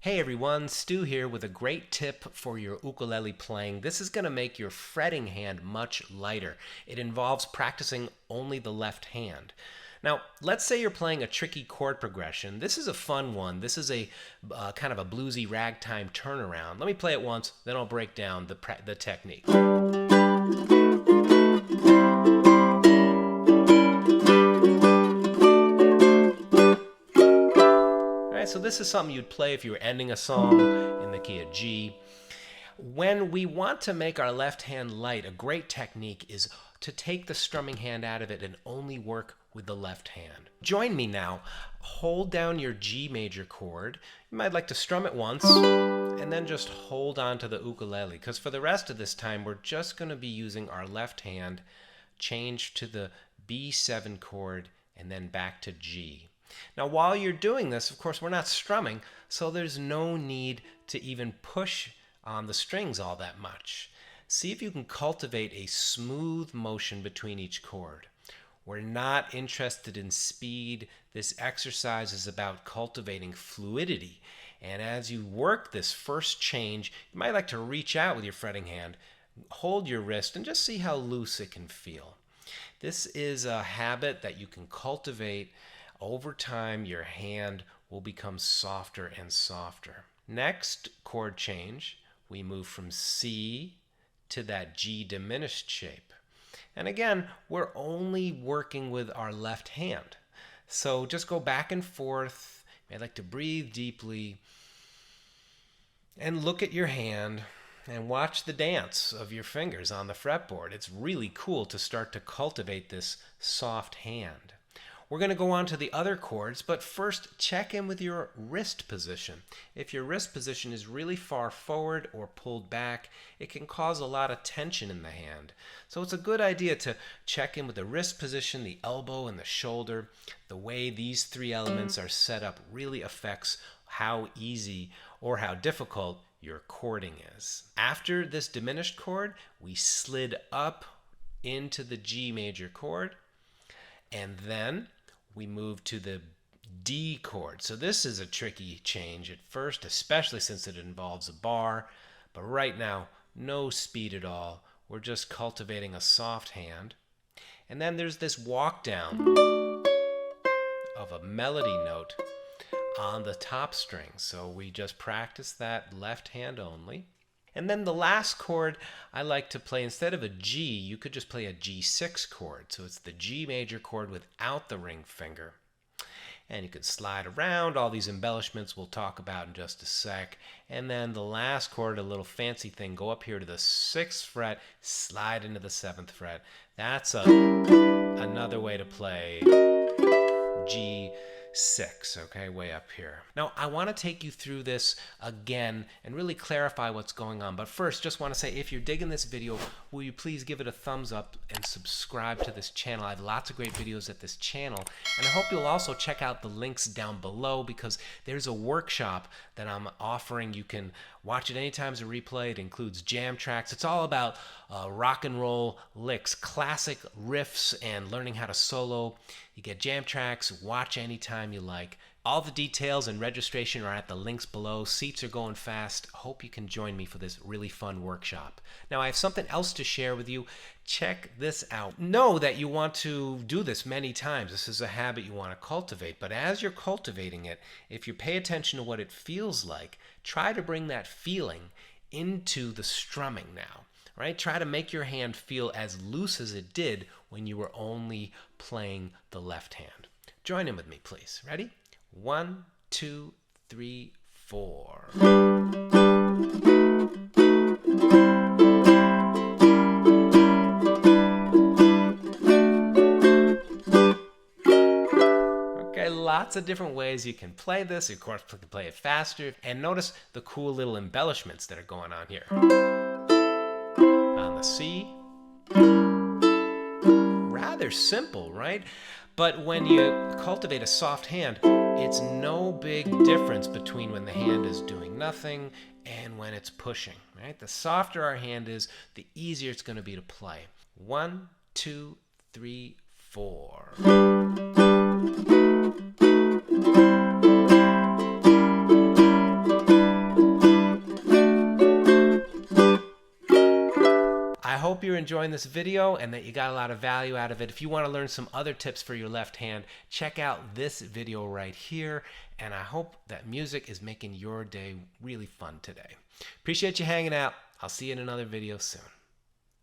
Hey everyone, Stu here with a great tip for your ukulele playing. This is going to make your fretting hand much lighter. It involves practicing only the left hand. Now, let's say you're playing a tricky chord progression. This is a fun one. This is a kind of a bluesy ragtime turnaround. Let me play it once, then I'll break down the technique. So this is something you'd play if you were ending a song in the key of G. When we want to make our left hand light, a great technique is to take the strumming hand out of it and only work with the left hand. Join me now. Hold down your G major chord. You might like to strum it once and then just hold on to the ukulele, because for the rest of this time we're just going to be using our left hand, change to the B7 chord and then back to G. Now, while you're doing this, of course, we're not strumming, so there's no need to even push on the strings all that much. See if you can cultivate a smooth motion between each chord. We're not interested in speed. This exercise is about cultivating fluidity. And as you work this first change, you might like to reach out with your fretting hand, hold your wrist, and just see how loose it can feel. This is a habit that you can cultivate. Over time, your hand will become softer and softer. Next chord change, we move from C to that G diminished shape. And again, we're only working with our left hand. So just go back and forth. You may like to breathe deeply and look at your hand and watch the dance of your fingers on the fretboard. It's really cool to start to cultivate this soft hand. We're going to go on to the other chords, but first check in with your wrist position. If your wrist position is really far forward or pulled back, it can cause a lot of tension in the hand. So it's a good idea to check in with the wrist position, the elbow, and the shoulder. The way these three elements are set up really affects how easy or how difficult your chording is. After this diminished chord, we slid up into the G major chord, and then we move to the D chord. So this is a tricky change at first, especially since it involves a bar. But right now, no speed at all. We're just cultivating a soft hand. And then there's this walk down of a melody note on the top string. So we just practice that left hand only. And then the last chord I like to play, instead of a G, you could just play a G6 chord. So it's the G major chord without the ring finger. And you could slide around. All these embellishments we'll talk about in just a sec. And then the last chord, a little fancy thing, go up here to the 6th fret, slide into the 7th fret. That's another way to play G6, okay, way up here. Now, I want to take you through this again and really clarify what's going on. But first, just want to say, if you're digging this video, will you please give it a thumbs up and subscribe to this channel? I have lots of great videos at this channel. And I hope you'll also check out the links down below, because there's a workshop that I'm offering. You can watch it anytime as a replay. It includes jam tracks. It's all about rock and roll licks, classic riffs, and learning how to solo. You get jam tracks, watch anytime you like. All the details and registration are at the links below. Seats are going fast. Hope you can join me for this really fun workshop. Now, I have something else to share with you. Check this out. Know that you want to do this many times. This is a habit you want to cultivate. But as you're cultivating it, if you pay attention to what it feels like, try to bring that feeling into the strumming now. Right? Try to make your hand feel as loose as it did when you were only playing the left hand. Join in with me, please. Ready? 1, 2, 3, 4. Okay, lots of different ways you can play this. Of course, you can play it faster. And notice the cool little embellishments that are going on here. On the C. Rather simple, right? But when you cultivate a soft hand, it's no big difference between when the hand is doing nothing and when it's pushing, right? The softer our hand is, the easier it's going to be to play. 1, 2, 3, 4. I hope you're enjoying this video and that you got a lot of value out of it. If you want to learn some other tips for your left hand, check out this video right here. And I hope that music is making your day really fun today. Appreciate you hanging out. I'll see you in another video soon.